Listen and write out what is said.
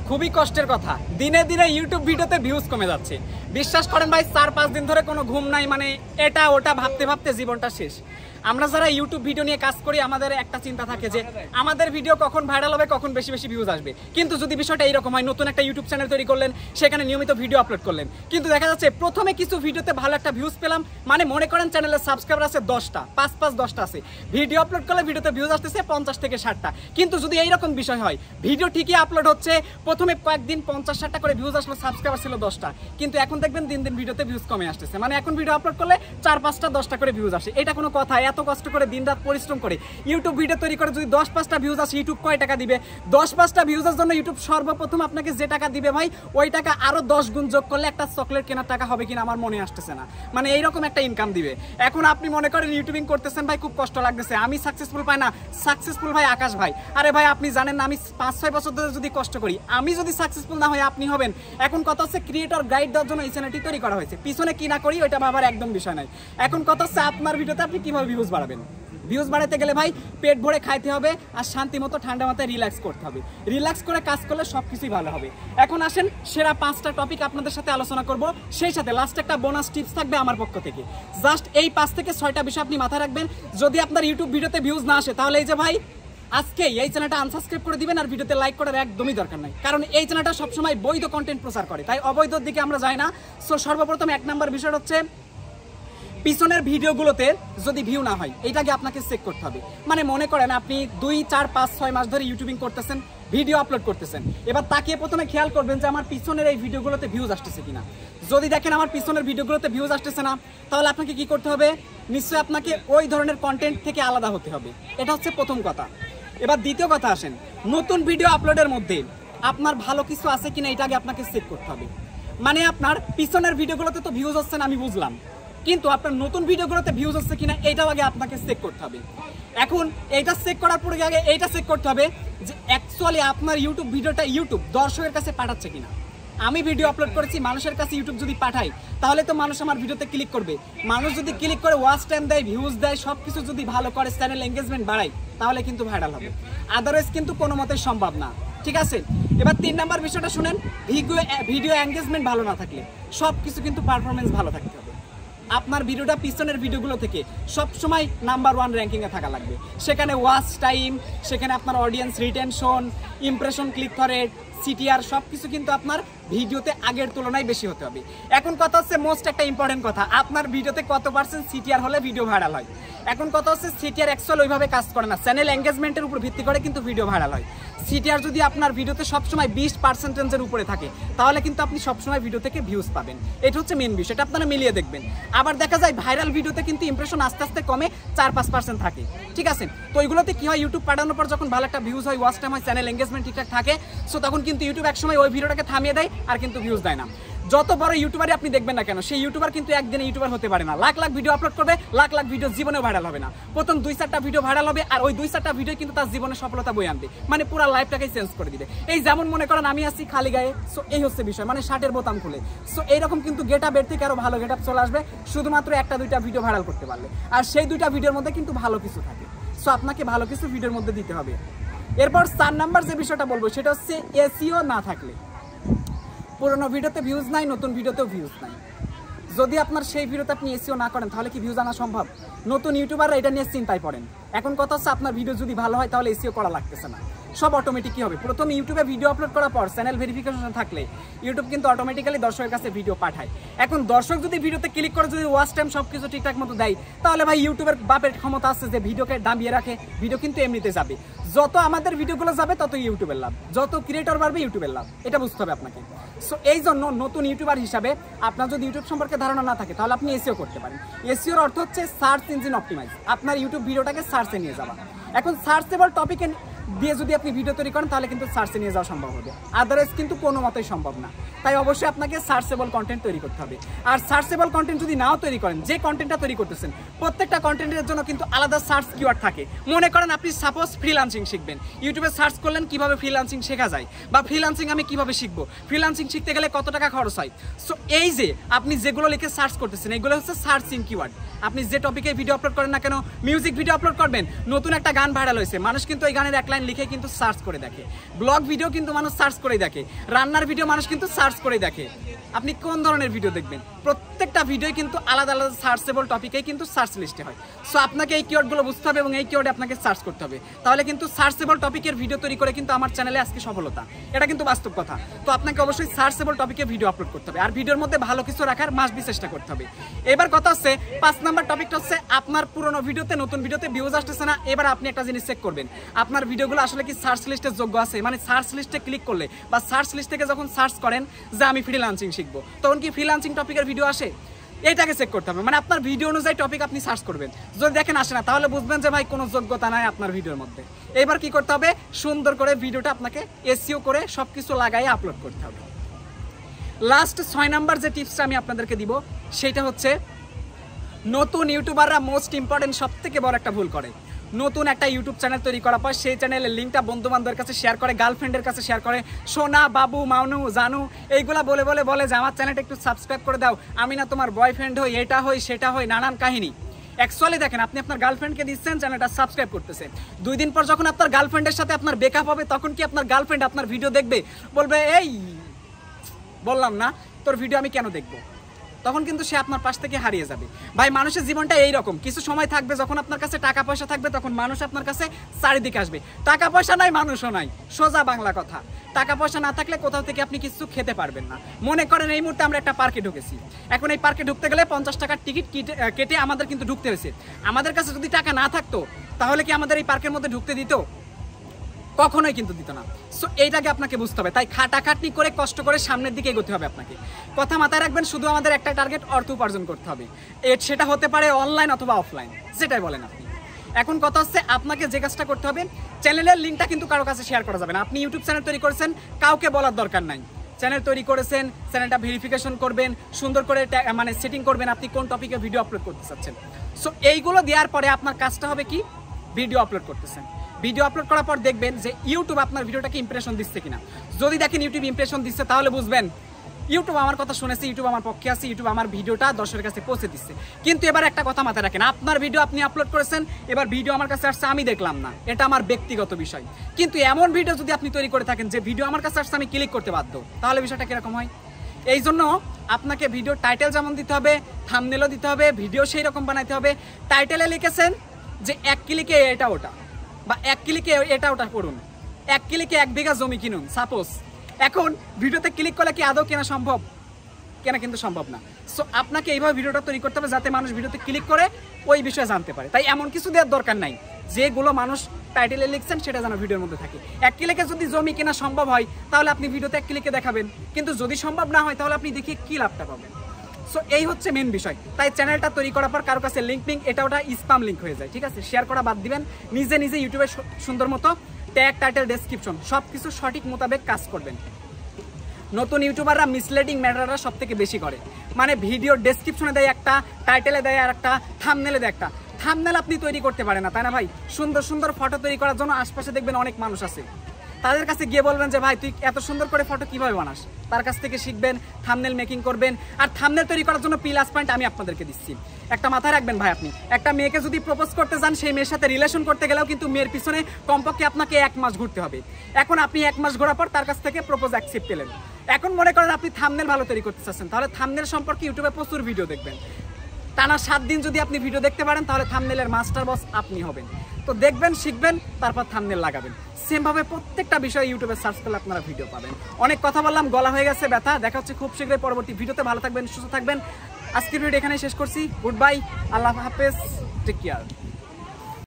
খুবই কষ্টের কথা, দিনে দিনে ইউটিউব ভিডিওতে ভিউজ কমে যাচ্ছে। বিশ্বাস করেন ভাই, 4-5 দিন ধরে কোনো ঘুম নাই, মানে এটা ওটা ভাবতে ভাবতে জীবনটা শেষ। আমরা যারা ইউটিউব ভিডিও নিয়ে কাজ করি আমাদের একটা চিন্তা থাকে যে আমাদের ভিডিও কখন ভাইরাল হবে, কখন বেশি বেশি ভিউজ আসবে। কিন্তু যদি বিষয়টা এইরকম হয়, নতুন একটা ইউটিউব চ্যানেল তৈরি করলেন, সেখানে নিয়মিত ভিডিও আপলোড করলেন, কিন্তু দেখা যাচ্ছে প্রথমে কিছু ভিডিওতে ভালো একটা ভিউজ পেলাম, মানে মনে করেন চ্যানেলের সাবস্ক্রাইবার আছে 10টা, 5-10টা আছে, ভিডিও আপলোড করলে ভিডিওতে ভিউজ আসতেছে 50 থেকে 60টা। কিন্তু যদি এইরকম বিষয় হয়, ভিডিও ঠিকই আপলোড হচ্ছে, প্রথমে কয়েকদিন 50-60টা করে ভিউজ আসলো, সাবস্ক্রাইবার ছিল 10টা, কিন্তু এখন দেখবেন দিন দিন ভিডিওতে ভিউজ কমে আসতেছে। মানে এখন ভিডিও আপলোড করলে 4-5টা 10টা করে ভিউজ আসে। এটা কোনো কথা? এত কষ্ট করে দিন রাত পরিশ্রম করে ইউটিউব ভিডিও তৈরি করে যদি 10-5টা ভিউজ আসে, ইউটিউব কয় টাকা দিবে? 10-5টা ভিউজের জন্য ইউটিউব সর্বপ্রথম আপনাকে যে টাকা দিবে ভাই, ওই টাকা আরো 10 গুণ যোগ করলে একটা চকলেট কেনার টাকা হবে কিনা আমার মনে আসতেছে না। মানে এইরকম একটা ইনকাম দিবে। এখন আপনি মনে করেন ইউটিউবিং করতেছেন ভাই, খুব কষ্ট লাগতেছে, আমি সাকসেসফুল পাই না। সাকসেসফুল ভাই আকাশ ভাই। আরে ভাই আপনি জানেন না, আমি 5-6 বছর ধরে যদি কষ্ট করি, আমি যদি সাকসেসফুল না হয় আপনি হবেন। এখন কথা হচ্ছে ক্রিয়েটর গাইড দেওয়ার জন্য এই চ্যানেলটি তৈরি করা হয়েছে, পিছনে কি না করি ওইটা ভাবার একদম বিষয় নাই। এখন কথা হচ্ছে আপনার ভিডিওতে আপনি কিভাবে ভিউজ বাড়াবেন। ভিউজ বাড়াতে গেলে ভাই পেট ভরে খাইতে হবে আর শান্তি মতো ঠান্ডা মাথায় রিল্যাক্স করতে হবে। রিল্যাক্স করে কাজ করলে সব কিছুই ভালো হবে। এখন আসেন সেরা 5টা টপিক আপনাদের সাথে আলোচনা করব, সেই সাথে লাস্টে একটা বোনাস টিপস থাকবে আমার পক্ষ থেকে। জাস্ট এই 5 থেকে 6টা বিষয় আপনি মাথায় রাখবেন। যদি আপনার ইউটিউব ভিডিওতে ভিউজ না আসে, তাহলে এই যে ভাই আজকে এই চ্যানেলটা আনসাবস্ক্রাইব করে দিবেন, আর ভিডিওতে লাইক করার একদমই দরকার নাই, কারণ এই চ্যানেলটা সবসময় বৈধ কন্টেন্ট প্রচার করে, তাই অবৈধর দিকে আমরা যাই না। সো সর্বপ্রথম 1 নাম্বার বিষয় হচ্ছে পিছনের ভিডিওগুলোতে যদি ভিউ না হয়, এটাকে আপনাকে চেক করতে হবে। মানে মনে করেন আপনি 2-4-5-6 মাস ধরে ইউটিউবিং করতেছেন, ভিডিও আপলোড করতেছেন, এবার তাকিয়ে প্রথমে খেয়াল করবেন যে আমার পিছনের এই ভিডিওগুলোতে ভিউজ আসতেছে কিনা। যদি দেখেন আমার পিছনের ভিডিওগুলোতে ভিউজ আসতেছে না, তাহলে আপনাকে কি করতে হবে? নিশ্চয়ই আপনাকে ওই ধরনের কন্টেন্ট থেকে আলাদা হতে হবে। এটা হচ্ছে প্রথম কথা। এবার দ্বিতীয় কথা আসেন, নতুন ভিডিও আপলোডের মধ্যে আপনার ভালো কিছু আছে কিনা এটাকে আপনাকে চেক করতে হবে। মানে আপনার পিছনের ভিডিওগুলোতে তো ভিউজ হচ্ছে না, আমি বুঝলাম, কিন্তু আপনার নতুন ভিডিওগুলোতে ভিউজ হচ্ছে কিনা এটাও আগে আপনাকে চেক করতে হবে। এখন এইটা চেক করার পরে আগে এইটা চেক করতে হবে যে অ্যাকচুয়ালি আপনার ইউটিউব ভিডিওটা ইউটিউব দর্শকের কাছে পাঠাচ্ছে কিনা। আমি ভিডিও আপলোড করেছি, মানুষের কাছে ইউটিউব যদি পাঠাই, তাহলে তো মানুষ আমার ভিডিওতে ক্লিক করবে। মানুষ যদি ক্লিক করে ওয়াচ টাইম দেয়, ভিউজ দেয়, সব কিছু যদি ভালো করে, চ্যানেল এঙ্গেজমেন্ট বাড়ায়, তাহলে কিন্তু ভাইরাল হবে। আদারওয়াইজ কিন্তু কোনো মতে সম্ভব না, ঠিক আছে? এবার 3 নাম্বার বিষয়টা শুনেন, ভিডিও এঙ্গেজমেন্ট ভালো না থাকলে সব কিছু কিন্তু পারফরমেন্স ভালো থাকতে হবে। আপনার ভিডিওটা পিছনের ভিডিওগুলো থেকে সবসময় নাম্বার 1 র্যাঙ্কিংয়ে থাকা লাগবে। সেখানে ওয়াচ টাইম, সেখানে আপনার audience retention, impression, click through rate, CTR সব কিছু কিন্তু আপনার ভিডিওতে আগের তুলনায় বেশি হতে হবে। এখন কথা হচ্ছে মোস্ট একটা ইম্পর্টেন্ট কথা, আপনার ভিডিওতে কত % সিটিআর হলে ভিডিও ভাইরাল হয়। এখন কথা হচ্ছে সিটিআর অ্যাকচুয়ালি ওইভাবে কাজ করে না, চ্যানেল এঙ্গেজমেন্টের উপর ভিত্তি করে কিন্তু ভিডিও ভাইরাল হয়। সিটিআর যদি আপনার ভিডিওতে সবসময় 20%-এর উপরে থাকে, তাহলে কিন্তু আপনি সবসময় ভিডিও থেকে ভিউজ পাবেন। এটা হচ্ছে মেন বিষয়, এটা আপনারা মিলিয়ে দেখবেন। আবার দেখা যায় ভাইরাল ভিডিওতে কিন্তু ইমপ্রেশন আস্তে আস্তে কমে 4-5% থাকে, ঠিক আছে? তো ওইগুলোতে কি হয়, ইউটিউব পাঠানোর পর যখন ভালো একটা ভিউজ হয়, ওয়াচ টাইম হয়, চ্যানেল এঙ্গেজমেন্ট ঠিকঠাক থাকে, সো তখন কিন্তু ইউটিউব একসময় ওই ভিডিওটাকে থামিয়ে দেয় আর কিন্তু ভিউজ দেয় না। যত বড় ইউটিউবারই আপনি দেখবেন না কেন, সেই ইউটিউবার কিন্তু একদিনে ইউটিউবার হতে পারে না। লাখ লাখ ভিডিও আপলোড করবে, লাখ লাখ ভিডিও জীবনেও ভাইরাল হবে না। প্রথম 2-4টা ভিডিও ভাইরাল হবে, আর ওই 2-4টা ভিডিও কিন্তু তার জীবনে সফলতা বয়ে আনবে, মানে পুরো লাইফটাকে চেঞ্জ করে দিবে। এই যেমন মনে করেন আমি আছি খালি গায়ে, সো এই হচ্ছে বিষয়, মানে শার্টের বোতাম খুলে, সো এইরকম কিন্তু গেট আপ এর থেকে আরো ভালো গেট আপ চলে আসবে শুধুমাত্র 1-2টা ভিডিও ভাইরাল করতে পারলে। আর সেই 2টা ভিডিওর মধ্যে কিন্তু ভালো কিছু থাকে, সো আপনাকে ভালো কিছু ভিডিওর মধ্যে দিতে হবে। এরপর 4 নাম্বার যে বিষয়টা বলবো সেটা হচ্ছে এসইও না থাকলে। পুরোনো ভিডিওতে ভিউজ নাই, নতুন ভিডিওতেও ভিউজ নাই। যদি আপনার সেই ভিডিওতে আপনি এসইও না করেন, তাহলে কি ভিউজ আনা সম্ভব? নতুন ইউটিউবাররা এটা নিয়ে চিন্তায় পড়েন। এখন কথা হচ্ছে আপনার ভিডিও যদি ভালো হয়, তাহলে এসইও করা লাগতেছে না, সব অটোমেটিক কি হবে। প্রথমে ইউটিউবে ভিডিও আপলোড করার পর চ্যানেল ভেরিফিকেশন থাকলে ইউটিউব কিন্তু অটোমেটিক্যালি দর্শকের কাছে ভিডিও পাঠায়। এখন দর্শক যদি ভিডিওতে ক্লিক করে, যদি ওয়াচ টাইম সব কিছু ঠিকঠাক মতো দেয়, তাহলে ভাই ইউটিউবের বাপের ক্ষমতা আছে যে ভিডিওকে দাবিয়ে রাখে, ভিডিও কিন্তু এমনিতে যাবে। যত আমাদের ভিডিওগুলো যাবে তত ইউটিউবের লাভ, যত ক্রিয়েটর বাড়বে ইউটিউবের লাভ, এটা বুঝতে হবে আপনাকে। সো এই জন্য নতুন ইউটিউবার হিসাবে আপনার যদি ইউটিউব সম্পর্কে ধারণা না থাকে, তাহলে আপনি এসইও করতে পারেন। এসইওর অর্থ হচ্ছে সার্চ ইঞ্জিন অপটিমাইজ, আপনার ইউটিউব ভিডিওটাকে সার্চে নিয়ে যাওয়া। এখন সার্চেবল টপিকে দিয়ে যদি আপনি ভিডিও তৈরি করেন, তাহলে কিন্তু সার্চে নিয়ে যাওয়া সম্ভব হবে, আদারওয়াইজ কিন্তু কোনো মতেই সম্ভব না। তাই অবশ্যই আপনাকে সার্চেবল কন্টেন্ট তৈরি করতে হবে। আর সার্চেবল কন্টেন্ট যদি নাও তৈরি করেন, যে কন্টেন্টটা তৈরি করতেছেন, প্রত্যেকটা কন্টেন্টের জন্য কিন্তু আলাদা সার্চ কিওয়ার্ড থাকে। মনে করেন আপনি সাপোজ ফ্রিল্যান্সিং শিখবেন, ইউটিউবে সার্চ করলেন কিভাবে ফ্রিল্যান্সিং শেখা যায়, বা ফ্রিল্যান্সিং আমি কিভাবে শিখবো, ফ্রিল্যান্সিং শিখতে গেলে কত টাকা খরচ হয়। সো এই যে আপনি যেগুলো লিখে সার্চ করতেছেন, এগুলো হচ্ছে সার্চিং কিওয়ার্ড। আপনি যে টপিকে ভিডিও আপলোড করেন না কেন, মিউজিক ভিডিও আপলোড করবেন, নতুন একটা গান ভাইরাল হয়েছে, মানুষ কিন্তু এই গানের 1 লাইন লিখে কিন্তু সার্চ করে দেখে। ব্লগ ভিডিও কিন্তু মানুষ সার্চ করেই দেখে, রান্নার ভিডিও মানুষ কিন্তু সার্চ করেই দেখে। আপনি কোন ধরনের ভিডিও দেখবেন, প্রত্যেকটা ভিডিও কিন্তু আলাদা আলাদা সার্চেবল টপিকেই কিন্তু সার্চ লিস্টে হয়। সো আপনাকে এই কিওয়ার্ডগুলো বুঝতে হবে এবং এই কিওয়ার্ডে আপনাকে সার্চ করতে হবে, তাহলে কিন্তু সার্চেবল টপিকের ভিডিও তৈরি করে কিন্তু আমার চ্যানেলে আজকে সফলতা, এটা কিন্তু বাস্তব কথা। তো আপনাকে অবশ্যই সার্চেবল টপিকে ভিডিও আপলোড করতে হবে, আর ভিডিওর মধ্যে ভালো কিছু রাখার মাস্ট বি চেষ্টা করতে হবে। এবার কথা হচ্ছে 5 নাম্বার টপিকটা হচ্ছে আপনার পুরনো ভিডিওতে নতুন ভিডিওতে ভিউজ আসতেছে না। এবার আপনি একটা জিনিস চেক করবেন, আপনার ভিডিওগুলো আসলে কি সার্চ লিস্টের যোগ্য আছে, মানে সার্চ লিস্টে ক্লিক করলে বা সার্চ লিস্ট থেকে যখন সার্চ করেন যে আমি ফ্রিল্যান্সিং শিখবো, তখন কি ফ্রিল্যান্সিং টপিকের ভিডিও আসে, এইটাকে চেক করতে হবে। মানে আপনার ভিডিও অনুযায়ী টপিক আপনি সার্চ করবেন, যদি দেখেন আসে না তাহলে বুঝবেন যে ভাই কোনো যোগ্যতা নাই আপনার ভিডিওর মধ্যে। এবার কি করতে হবে, সুন্দর করে ভিডিওটা আপনাকে এসইও করে সবকিছু লাগাই আপলোড করতে হবে। লাস্ট 6 নাম্বার যে টিপসটা আমি আপনাদেরকে দিব সেটা হচ্ছে, নতুন ইউটিউবাররা মোস্ট ইম্পর্টেন্ট সবথেকে বড় একটা ভুল করে। নতুন একটা ইউটিউব চ্যানেল তৈরি করার পর সেই চ্যানেলের লিঙ্কটা বন্ধু বান্ধবের কাছে শেয়ার করে, গার্লফ্রেন্ডের কাছে শেয়ার করে, সোনা বাবু মাউনু জানু এইগুলা বলে যে আমার চ্যানেলটা একটু সাবস্ক্রাইব করে দাও, আমি না তোমার বয়ফ্রেন্ড হই, এটা হই সেটা হই, নানান কাহিনী। অ্যাকচুয়ালি দেখেন, আপনি আপনার গার্লফ্রেন্ডকে দিচ্ছেন, চ্যানেলটা সাবস্ক্রাইব করতেছে, 2 দিন পর যখন আপনার গার্লফ্রেন্ডের সাথে আপনার ব্রেকআপ হবে, তখন কি আপনার গার্লফ্রেন্ড আপনার ভিডিও দেখবে, বলবে এই বললাম না তোর ভিডিও আমি কেন দেখবো, তখন কিন্তু সে আপনার পাশ থেকে হারিয়ে যাবে। ভাই মানুষের জীবনটা এইরকম, কিছু সময় থাকবে যখন আপনার কাছে টাকা পয়সা থাকবে, তখন মানুষ আপনার কাছে চারিদিকে আসবে। টাকা পয়সা নাই মানুষও নাই, সোজা বাংলা কথা। টাকা পয়সা না থাকলে কোথাও থেকে আপনি কিছু খেতে পারবেন না। মনে করেন এই মুহূর্তে আমরা একটা পার্কে ঢুকেছি, এখন এই পার্কে ঢুকতে গেলে 50 টাকার টিকিট কেটে আমাদের কিন্তু ঢুকতে হয়েছে। আমাদের কাছে যদি টাকা না থাকতো তাহলে কি আমাদের এই পার্কের মধ্যে ঢুকতে দিত? কখনোই কিন্তু দিত না। সো এইটাকে আপনাকে বুঝতে হবে, তাই খাটাখাটনি করে কষ্ট করে সামনের দিকে এগোতে হবে আপনাকে। কথা মাথায় রাখবেন, শুধু আমাদের একটা টার্গেট, অর্থ উপার্জন করতে হবে। সেটা হতে পারে অনলাইন অথবা অফলাইন, যেটাই বলেন আপনি। এখন কথা হচ্ছে, আপনাকে যে কাজটা করতে হবে, চ্যানেলের লিঙ্কটা কিন্তু কারো কাছে শেয়ার করা যাবে না। আপনি ইউটিউব চ্যানেল তৈরি করেছেন, কাউকে বলার দরকার নাই। চ্যানেল তৈরি করেছেন, চ্যানেলটা ভেরিফিকেশন করবেন, সুন্দর করে মানে সেটিং করবেন আপনি কোন টপিকে ভিডিও আপলোড করতে চাচ্ছেন। সো এইগুলো দেওয়ার পরে আপনার কাজটা হবে কি, ভিডিও আপলোড করতেছেন। ভিডিও আপলোড করার পর দেখবেন যে ইউটিউব আপনার ভিডিওটাকে ইমপ্রেশন দিচ্ছে কিনা। যদি দেখেন ইউটিউব ইমপ্রেশন দিচ্ছে, তাহলে বুঝবেন ইউটিউব আমার কথা শুনেছে, ইউটিউব আমার পক্ষে আছে, ইউটিউব আমার ভিডিওটা দর্শকের কাছে পৌঁছে দিচ্ছে। কিন্তু এবার একটা কথা মাথায় রাখেন, আপনার ভিডিও আপনি আপলোড করেছেন, এবার ভিডিও আমার কাছে আসছে, আমি দেখলাম না, এটা আমার ব্যক্তিগত বিষয়। কিন্তু এমন ভিডিও যদি আপনি তৈরি করে থাকেন যে ভিডিও আমার কাছে আসছে, আমি ক্লিক করতে বাধ্য, তাহলে বিষয়টা কিরকম হয়? এই জন্য আপনাকে ভিডিও টাইটেল যেমন দিতে হবে, থাম্বনেলও দিতে হবে, ভিডিও সেই রকম বানাইতে হবে। টাইটেলে লিখেছেন যে 1 ক্লিকে এটা ওটা, বা 1 ক্লিকে এটা ওটা করুন, 1 ক্লিকে 1 বিঘা জমি কিনুন সাপোজ। এখন ভিডিওতে ক্লিক করলে কি আদৌ কেনা সম্ভব? কেনা কিন্তু সম্ভব না। সো আপনাকে এইভাবে ভিডিওটা তৈরি করতে হবে যাতে মানুষ ভিডিওতে ক্লিক করে ওই বিষয়ে জানতে পারে। তাই এমন কিছু দেওয়ার দরকার নাই, যেগুলো মানুষ টাইটেলে লিখছেন সেটা যেন ভিডিওর মধ্যে থাকে। 1 ক্লিকে যদি জমি কেনা সম্ভব হয় তাহলে আপনি ভিডিওতে 1 ক্লিকে দেখাবেন, কিন্তু যদি সম্ভব না হয় তাহলে আপনি দেখিয়ে কি লাভটা পাবেন? সো এই হচ্ছে মেন বিষয়। তাই চ্যানেলটা তৈরি করার পর কারো কাছে লিঙ্ক এটা ওটা স্প্যাম লিঙ্ক হয়ে যায়, ঠিক আছে? শেয়ার করা বাদ দিবেন, নিজে নিজে ইউটিউবে সুন্দর মতো ট্যাগ, টাইটেল, ডেসক্রিপশন সব কিছু সঠিক মোতাবেক কাজ করবেন। নতুন ইউটিউবাররা মিসলিডিং ম্যাটারটা সব থেকে বেশি করে, মানে ভিডিও ডেসক্রিপশনে দেয় একটা, টাইটেলে দেয় আর একটা, থাম্বনেলে দেয় একটা। থাম্বনেল আপনি তৈরি করতে পারেন না, তাই না ভাই? সুন্দর সুন্দর ফটো তৈরি করার জন্য আশপাশে দেখবেন অনেক মানুষ আছে, তাদের কাছে গিয়ে বলবেন যে ভাই তুই এত সুন্দর করে ফটো কিভাবে বানাস, তার কাছ থেকে শিখবেন, থাম্বনেল মেকিং করবেন। আর থাম্বনেল তৈরি করার জন্য প্লাস পয়েন্ট আমি আপনাদেরকে দিচ্ছি, একটা মাথায় রাখবেন ভাই। আপনি একটা মেয়েকে যদি প্রপোজ করতে যান, সেই মেয়ের সাথে রিলেশন করতে গেলেও কিন্তু মেয়ের পিছনে কমপক্ষে আপনাকে 1 মাস ঘুরতে হবে। এখন আপনি 1 মাস ঘোরার পর তার কাছ থেকে প্রপোজ অ্যাকসেপ্ট পেলেন। এখন মনে করেন আপনি থাম্বনেল ভালো তৈরি করতে চাচ্ছেন, তাহলে থাম্বনেল সম্পর্কে ইউটিউবে প্রচুর ভিডিও দেখবেন। টানা 7 দিন যদি আপনি ভিডিও দেখতে পারেন তাহলে থাম্বনেলের মাস্টার বস আপনি হবেন। তো দেখবেন, শিখবেন, তারপর থাম্বনেল লাগাবেন। সেমভাবে প্রত্যেকটা বিষয়ে ইউটিউবে সার্চ করলে আপনারা ভিডিও পাবেন। অনেক কথা বললাম, গলা হয়ে গেছে ব্যথা। দেখা হচ্ছে খুব শীঘ্রই পরবর্তী ভিডিওতে। ভালো থাকবেন, সুস্থ থাকবেন। আজকের ভিডিও এখানেই শেষ করছি। গুড বাই, আল্লাহ হাফেজ, টেক কেয়ার।